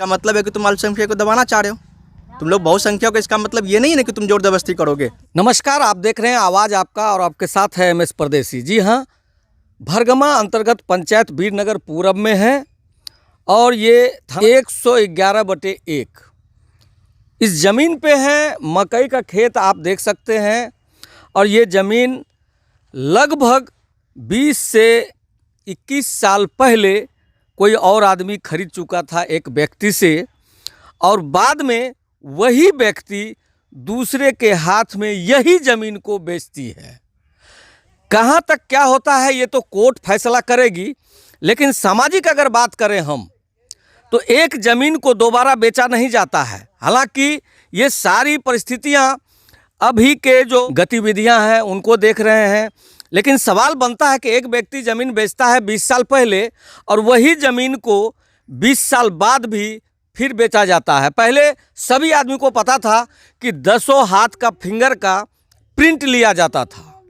इसका मतलब है कि तुम अल्पसंख्यक को दबाना चाह रहे हो। तुम लोग बहुसंख्यक हो, इसका मतलब ये नहीं है ना कि तुम जोर जबरदस्ती करोगे। नमस्कार, आप देख रहे हैं आवाज़ आपका और आपके साथ है MS परदेसी। जी हाँ, भरगमा अंतर्गत पंचायत वीरनगर पूरब में है और ये 111/1 इस ज़मीन पे है मकई का खेत आप देख सकते हैं। और ये ज़मीन लगभग 20 से 21 साल पहले कोई और आदमी खरीद चुका था एक व्यक्ति से, और बाद में वही व्यक्ति दूसरे के हाथ में यही ज़मीन को बेचती है। कहाँ तक क्या होता है ये तो कोर्ट फैसला करेगी, लेकिन सामाजिक अगर बात करें हम तो एक ज़मीन को दोबारा बेचा नहीं जाता है। हालांकि ये सारी परिस्थितियां अभी के जो गतिविधियां हैं उनको देख रहे हैं, लेकिन सवाल बनता है कि एक व्यक्ति ज़मीन बेचता है 20 साल पहले और वही ज़मीन को 20 साल बाद भी फिर बेचा जाता है। पहले सभी आदमी को पता था कि 10 हाथ का फिंगर का प्रिंट लिया जाता था,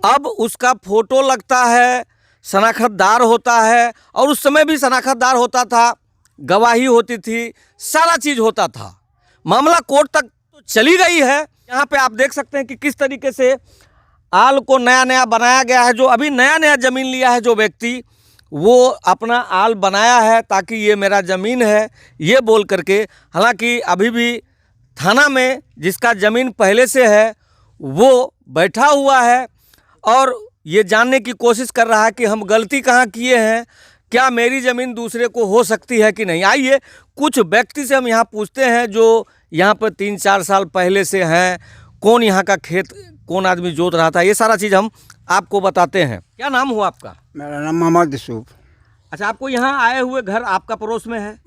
अब उसका फोटो लगता है, शनाख्तदार होता है, और उस समय भी शनाख्तदार होता था, गवाही होती थी, सारा चीज़ होता था। मामला कोर्ट तक तो चली गई है। यहाँ पे आप देख सकते हैं कि किस तरीके से आल को नया नया बनाया गया है। जो अभी नया नया ज़मीन लिया है जो व्यक्ति, वो अपना आल बनाया है ताकि ये मेरा ज़मीन है ये बोल करके। हालांकि अभी भी थाना में जिसका ज़मीन पहले से है वो बैठा हुआ है और ये जानने की कोशिश कर रहा है कि हम गलती कहाँ किए हैं, क्या मेरी ज़मीन दूसरे को हो सकती है कि नहीं। आइए कुछ व्यक्ति से हम यहाँ पूछते हैं जो यहाँ पर 3-4 साल पहले से हैं, कौन यहाँ का खेत कौन आदमी जोत रहा था, ये सारा चीज़ हम आपको बताते हैं। क्या नाम हुआ आपका? मेरा नाम मोहम्मद यूसुफ। अच्छा, आपको यहाँ आए हुए घर आपका पड़ोस में है?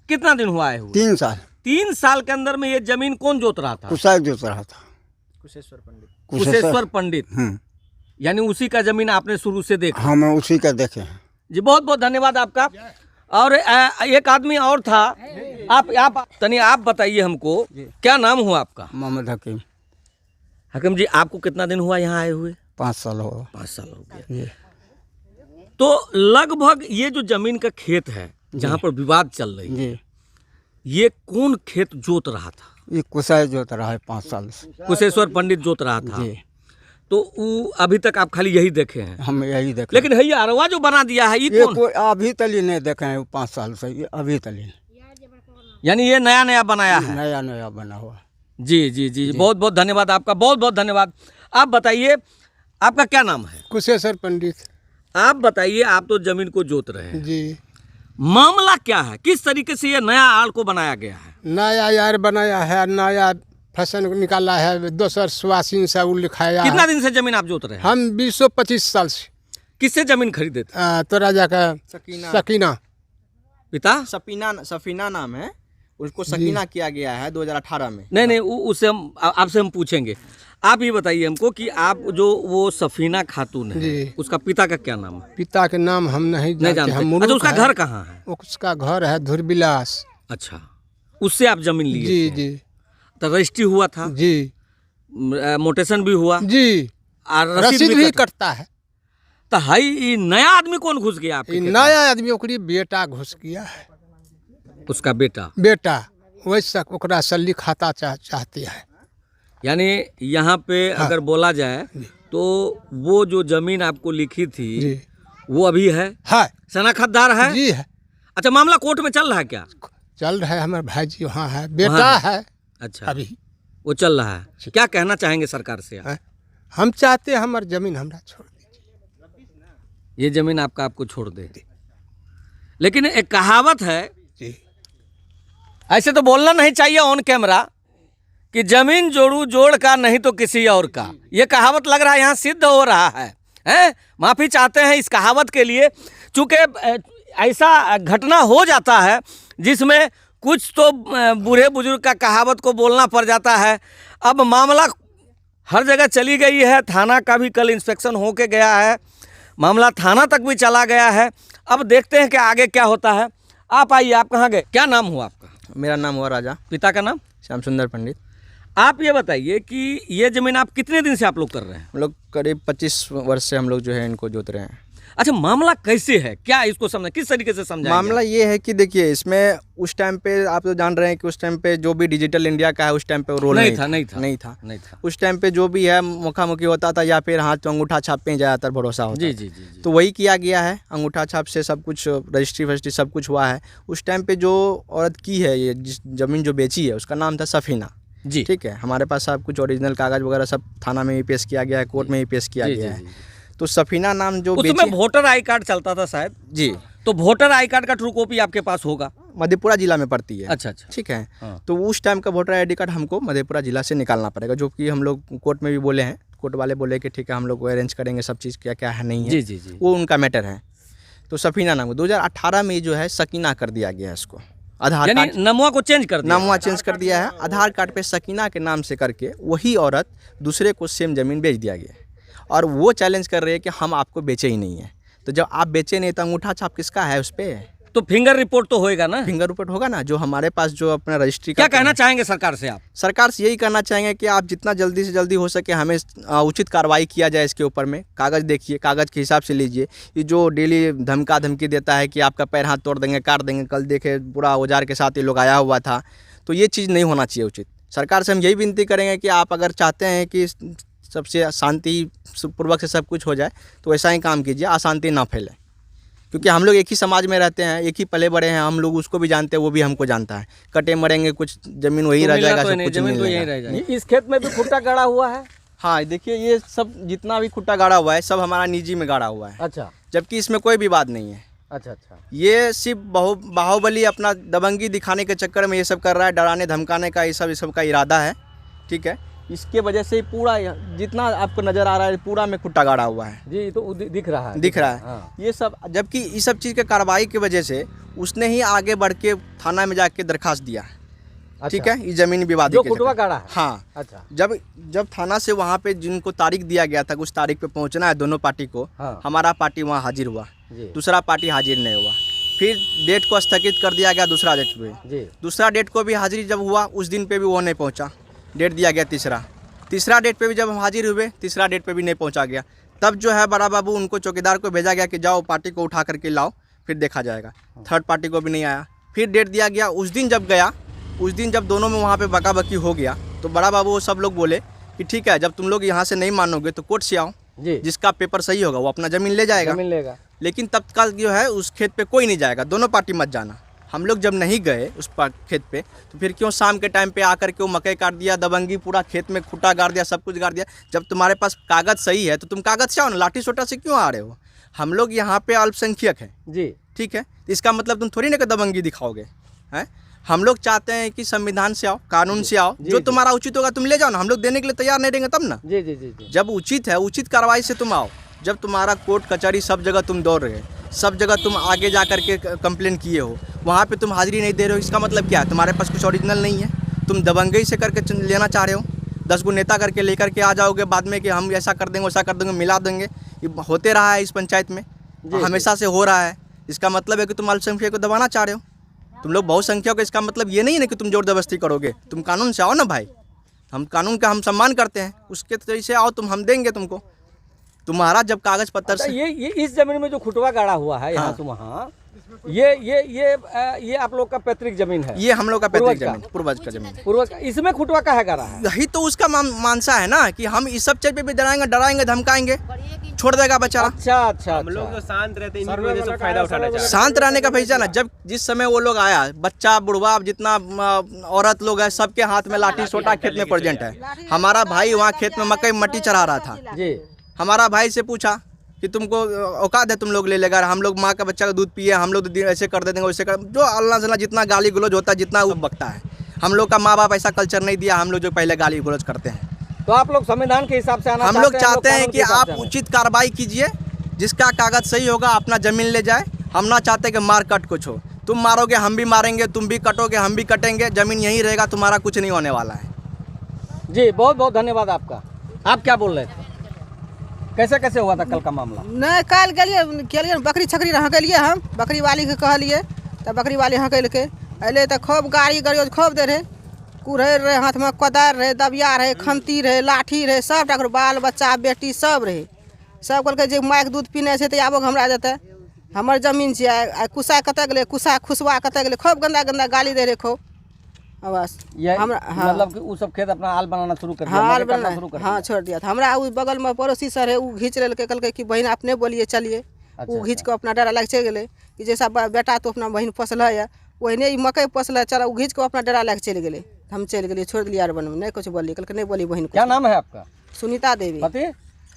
कितना दिन हुआ आए हुए? 3 साल। 3 साल के अंदर में ये ज़मीन कौन जोत रहा था? कुसाई जोत रहा था। कुशेश्वर पंडित। यानी उसी का ज़मीन आपने शुरू से देखा? हम उसी का देखे हैं जी, बहुत बहुत धन्यवाद आपका। और एक आदमी और था, आप बताइए हमको, क्या नाम हुआ आपका? मोहम्मद हकीम। हकीम जी, आपको कितना दिन हुआ यहाँ आए हुए? 5 साल हो। 5 साल हो गया। तो लगभग ये जो जमीन का खेत है जहाँ पर विवाद चल रही है, ये कौन खेत जोत रहा था? ये कुसाई जोत रहा है 5 साल से। कुशेश्वर पंडित जोत रहा था। तो अभी तक आप खाली यही देखे हैं? हम यही देखे। लेकिन ये अरवा जो बना दिया है ये कौन? अभी तली नहीं देखे हैं 5 साल से, ये अभी तली। यानी ये नया नया बनाया है? नया नया बना हुआ। जी जी जी, बहुत बहुत धन्यवाद आपका, बहुत बहुत धन्यवाद। आप बताइए, आपका क्या नाम है? कुशेश्वर पंडित। आप बताइए, आप तो जमीन को जोत रहे हैं जी, मामला क्या है, किस तरीके से ये नया आल को बनाया गया है? नया यार बनाया है, नया फैशन निकाला है, दोसर सुवासीन से लिखाया। कितना दिन से जमीन आप जोत रहे हैं? हम 20-25 साल से। किससे जमीन खरीदे थे? तो राजा का सकीना पिता? सफीना नाम है, उसको सकीना किया गया है 2018 में। नहीं, उससे हम आपसे हम पूछेंगे। आप ये बताइए हमको कि आप जो वो सफीना खातून है, उसका पिता का क्या नाम है? पिता के नाम हम नहीं जानते। हम अच्छा, उसका घर कहाँ है? उसका घर है धुरबिलास। अच्छा, उससे आप जमीन लिए? जी जी। तो रजिस्ट्री हुआ था? जी। मोटेशन भी हुआ? जी। और रसीद भी कटता है। तो हाई नया आदमी कौन घुस गया आपके? नया आदमी ओकरी बेटा घुस गया है। उसका बेटा वैसा ओकरा सल्ली खाता चाहती है। यानी यहाँ पे अगर बोला जाए तो वो जो जमीन आपको लिखी थी वो अभी है? शनाख्तदार है? जी है। अच्छा, मामला कोर्ट में चल रहा है क्या? चल रहा है, हमारे भाई जी वहाँ है, बेटा है। अच्छा, अभी वो चल रहा है। क्या कहना चाहेंगे सरकार से? हम चाहते हैं हमारी जमीन हमरा छोड़ दीजिए, ये जमीन आपको छोड़ दे। लेकिन एक कहावत है, ऐसे तो बोलना नहीं चाहिए ऑन कैमरा, कि जमीन जोड़ू जोड़ का नहीं तो किसी और का। ये कहावत लग रहा है यहाँ सिद्ध हो रहा है। माफ़ी चाहते हैं इस कहावत के लिए, चूँकि ऐसा घटना हो जाता है जिसमें कुछ तो बूढ़े बुजुर्ग का कहावत को बोलना पड़ जाता है। अब मामला हर जगह चली गई है, थाना का भी कल इंस्पेक्शन होके गया है, मामला थाना तक भी चला गया है। अब देखते हैं कि आगे क्या होता है। आप आइए, आप कहाँ गए? क्या नाम हुआ आपका? मेरा नाम हुआ राजा। पिता का नाम? श्याम सुंदर पंडित। आप ये बताइए कि ये ज़मीन आप कितने दिन से आप लोग कर रहे हैं? हम लोग करीब 25 वर्ष से हम लोग जो है इनको जोत रहे हैं। अच्छा, मामला कैसे है, क्या इसको समझ, किस तरीके से समझाएंगे? मामला ये है कि देखिए, इसमें उस टाइम पे आप तो जान रहे हैं कि उस टाइम पे जो भी डिजिटल इंडिया का है उस टाइम पे वो रोल नहीं था। उस टाइम पे जो भी है मुखामुखी होता था या फिर हाथ तो अंगूठा छाप पे ही ज़्यादातर भरोसा होता जी था। जी जी जी। तो वही किया गया है, अंगूठा छाप से सब कुछ रजिस्ट्री फजिस्ट्री सब कुछ हुआ है। उस टाइम पे जो औरत की है ये जिस ज़मीन जो बेची है उसका नाम था सफीना जी ठीक है। हमारे पास सब कुछ ओरिजिनल कागज़ वगैरह सब थाना में ही पेश किया गया है, कोर्ट में ही पेश किया गया है। तो सफीना नाम जो उसमें बेची, वोटर आई कार्ड चलता था शायद जी तो वोटर आई कार्ड का ट्रू कॉपी आपके पास होगा? मधेपुरा जिला में पड़ती है। अच्छा अच्छा ठीक है। हाँ। तो उस टाइम का वोटर आईडी कार्ड हमको मधेपुरा जिला से निकालना पड़ेगा, जो कि हम लोग कोर्ट में भी बोले हैं। कोर्ट वाले बोले कि ठीक है हम लोग को अरेंज करेंगे सब चीज़, क्या क्या है नहीं है जी जी जी। वो उनका मैटर है। तो सफीना नाम 2018 में जो है सकीना कर दिया गया है इसको, आधार यानी कार्ड नमवा को चेंज कर दिया? नामवा चेंज कर दिया है, आधार कार्ड पे सकीना के नाम से करके वही औरत दूसरे को सेम ज़मीन बेच दिया गया है। और वो चैलेंज कर रहे हैं कि हम आपको बेचे ही नहीं है। तो जब आप बेचे नहीं तो अंगूठा छाप किसका है उस पर? तो फिंगर रिपोर्ट तो होएगा ना? फिंगर रिपोर्ट होगा ना, जो हमारे पास जो अपना रजिस्ट्री क्या कहना चाहेंगे सरकार से आप? सरकार से यही करना चाहेंगे कि आप जितना जल्दी से जल्दी हो सके हमें उचित कार्रवाई किया जाए इसके ऊपर में। कागज़ देखिए, कागज़ के हिसाब से लीजिए। ये जो डेली धमकी देता है कि आपका पैर हाथ तोड़ देंगे, काट देंगे, कल देखे पूरा औजार के साथ ये लोग आया हुआ था, तो ये चीज़ नहीं होना चाहिए उचित। सरकार से हम यही विनती करेंगे कि आप अगर चाहते हैं कि सबसे शांति पूर्वक से सब कुछ हो जाए तो ऐसा ही काम कीजिए, अशांति ना फैले। क्योंकि हम लोग एक ही समाज में रहते हैं, एक ही पले बड़े हैं हम लोग, उसको भी जानते हैं वो भी हमको जानता है। कटे मरेंगे, कुछ ज़मीन वही रह जाएगा, सब कुछ जमीन तो यहीं रह जाएगी। इस खेत में भी खुट्टा गाड़ा हुआ है? हाँ देखिए, ये सब जितना भी खुट्टा गाड़ा हुआ है सब हमारा निजी में गाड़ा हुआ है। अच्छा, जबकि इसमें कोई विवाद नहीं है। अच्छा अच्छा। ये सिर्फ बाहुबली अपना दबंगी दिखाने के चक्कर में ये सब कर रहा है, डराने धमकाने का ये सब का इरादा है। ठीक है, इसके वजह से पूरा जितना आपको नज़र आ रहा है पूरा में खुट्टा गाड़ा हुआ है जी, तो दिख रहा है। हाँ। ये सब, जबकि इस सब चीज़ के कार्रवाई की वजह से उसने ही आगे बढ़ के थाना में जाके दरखास्त दिया। अच्छा। ठीक है, इस जमीन विवाद जो खुटवा गाड़ा है? हाँ। अच्छा। जब थाना से वहाँ पे जिनको तारीख दिया गया था उस तारीख पे पहुँचना है दोनों पार्टी को, हाँ। हमारा पार्टी वहाँ हाजिर हुआ, दूसरा पार्टी हाजिर नहीं हुआ। फिर डेट को स्थगित कर दिया गया दूसरा डेट पे। दूसरा डेट को भी हाजिरी जब हुआ उस दिन पे भी वो नहीं पहुँचा, डेट दिया गया तीसरा डेट पे भी जब हम हाजिर हुए तीसरा डेट पे भी नहीं पहुंचा गया। तब जो है बड़ा बाबू उनको चौकीदार को भेजा गया कि जाओ पार्टी को उठा करके लाओ फिर देखा जाएगा। थर्ड पार्टी को भी नहीं आया। फिर डेट दिया गया, उस दिन जब गया, उस दिन जब दोनों में वहाँ पे बकाबकी हो गया तो बड़ा बाबू वो सब लोग बोले कि ठीक है, जब तुम लोग यहाँ से नहीं मानोगे तो कोर्ट से आओ, जिसका पेपर सही होगा वो अपना ज़मीन ले जाएगा। लेकिन तब तक जो है उस खेत पे कोई नहीं जाएगा, दोनों पार्टी मत जाना। हम लोग जब नहीं गए उस खेत पे तो फिर क्यों शाम के टाइम पे आकर के वो मकई काट दिया, दबंगी पूरा खेत में खुट्टा गाड़ दिया, सब कुछ गाड़ दिया। जब तुम्हारे पास कागज़ सही है तो तुम कागज़ से आओ ना, लाठी सोटा से क्यों आ रहे हो? हम लोग यहाँ पे अल्पसंख्यक हैं जी, ठीक है, इसका मतलब तुम थोड़ी ना कि दबंगी दिखाओगे हैं। हम लोग चाहते हैं कि संविधान से आओ, कानून से आओ, जो तुम्हारा उचित होगा तुम ले जाओ ना, हम लोग देने के लिए तैयार नहीं रहेंगे तब ना। जी जी जी। जब उचित है उचित कार्रवाई से तुम आओ। जब तुम्हारा कोर्ट कचहरी सब जगह तुम दौड़ रहे, सब जगह तुम आगे जा कर के कंप्लेन किए हो, वहाँ पे तुम हाजिरी नहीं दे रहे हो, इसका मतलब क्या है? तुम्हारे पास कुछ ओरिजिनल नहीं है, तुम दबंगई से करके लेना चाह रहे हो। 10 गो नेता करके लेकर के आ जाओगे बाद में कि हम ऐसा कर देंगे वैसा कर देंगे, मिला देंगे। ये होते रहा है इस पंचायत में, हमेशा से हो रहा है। इसका मतलब है कि तुम अल्पसंख्यक को दबाना चाह रहे हो। तुम लोग बहुसंख्यक हो, इसका मतलब ये नहीं है कि तुम जोर जबरदस्ती करोगे। तुम कानून से आओ ना भाई, हम कानून का हम सम्मान करते हैं, उसके तरीके से आओ, तुम हम देंगे तुमको। तुम्हारा जब कागज पत्र से ये इस जमीन में जो खुटवा गाड़ा हुआ है यहाँ से वहाँ, ये आप लोग का पैतृक जमीन है? ये हम लोग का पैतृक जमीन, पूर्वज का जमीन। पूर्वज का इसमें खुटवा का है गाड़ा है? यही तो उसका मानसा है ना कि हम इस सब चीज पे भी डराएंगे धमकाएंगे, छोड़ देगा बेचारा। अच्छा, हम लोग शांत रहते हैं, फायदा उठाना चाहिए। शांत रहने का पैसा ना, जब जिस समय वो लोग आया, बच्चा बुढ़वा जितना औरत लोग है सबके हाथ में लाठी सोटा खेत में प्रेजेंट है। हमारा भाई वहाँ खेत में मकई मट्टी चढ़ा रहा था जी। हमारा भाई से पूछा कि तुमको औकात है, तुम लोग ले लेगा, हम लोग माँ का बच्चा का दूध पिए, हम लोग ऐसे कर देंगे वैसे कर, जो अल्लाह सल्लाह जितना गाली गलौज होता है जितना वो बकता है। हम लोग का माँ बाप ऐसा कल्चर नहीं दिया, हम लोग जो पहले गाली गलौज करते हैं। तो आप लोग संविधान के हिसाब से आना हम लोग चाहते हैं कि आप उचित कार्रवाई कीजिए, जिसका कागज सही होगा अपना जमीन ले जाए। हम ना चाहते कि मार कट कुछ हो, तुम मारोगे हम भी मारेंगे, तुम भी कटोगे हम भी कटेंगे, जमीन यहीं रहेगा, तुम्हारा कुछ नहीं होने वाला है जी। बहुत बहुत धन्यवाद आपका। आप क्या बोल रहे थे, कैसे हुआ था कल का मामला? नहीं, कल गेलिए बकरी छकरी रह गेलिए, हम बकरी वाली के कहलिए तो बकरी वाली हकल के अले तो खूब गाड़ी गड़ियों खूब दे रहे, कुरहर रहे, हाथ में कोदार रहे, दबिया रहे, खंती रहे, लाठी रहे, सब बाल बच्चा बेटी सब रहे, सब कहलकै जे मायके दूध पीने छै तऽ आबो हमरा देतै, हमर जमीन छै। आ कुसा कतऽ गेलै, कुसा खुशवा कतऽ गेलै, खूब गंदा गंदा गाली दे रहे खूब। बस ये हमरा हाँ मतलब कि वो सब खेत अपना हाल बनाना शुरू कर दिया, हाँ मकई काटना शुरू कर हाँ छोड़ दिया था। हमरा उ बगल में पड़ोसी सर है, उ घींच लेलकै, कहलकै कि बहन अपने बोलिए चलिए। उ घींच के अपना डरा लग चल गेलै कि जैसा बेटा तो अपना बहन पोसल है, वही ई मकई पोसल है, चलो उ घींच के अपना डरा लग चल गेलै। हम चल गेलिए, छोड़ दिलिए अरबन में, नहीं कुछ बोलिए। कहलकै नहीं बोली बहन। क्या नाम है आपका? सुनीता देवी।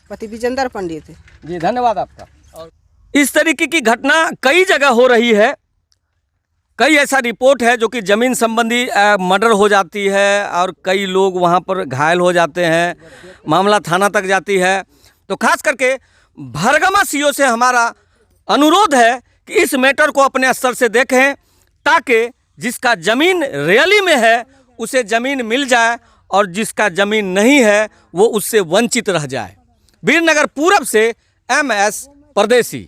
पति विजेंद्र पंडित। जी धन्यवाद आपका। इस तरीके की घटना कई जगह हो रही है। कई ऐसा रिपोर्ट है जो कि ज़मीन संबंधी मर्डर हो जाती है और कई लोग वहाँ पर घायल हो जाते हैं, मामला थाना तक जाती है। तो खास करके भरगमा सीओ से हमारा अनुरोध है कि इस मैटर को अपने स्तर से देखें, ताकि जिसका ज़मीन रियली में है उसे ज़मीन मिल जाए और जिसका ज़मीन नहीं है वो उससे वंचित रह जाए। वीरनगर पूरब से MS परदेसी।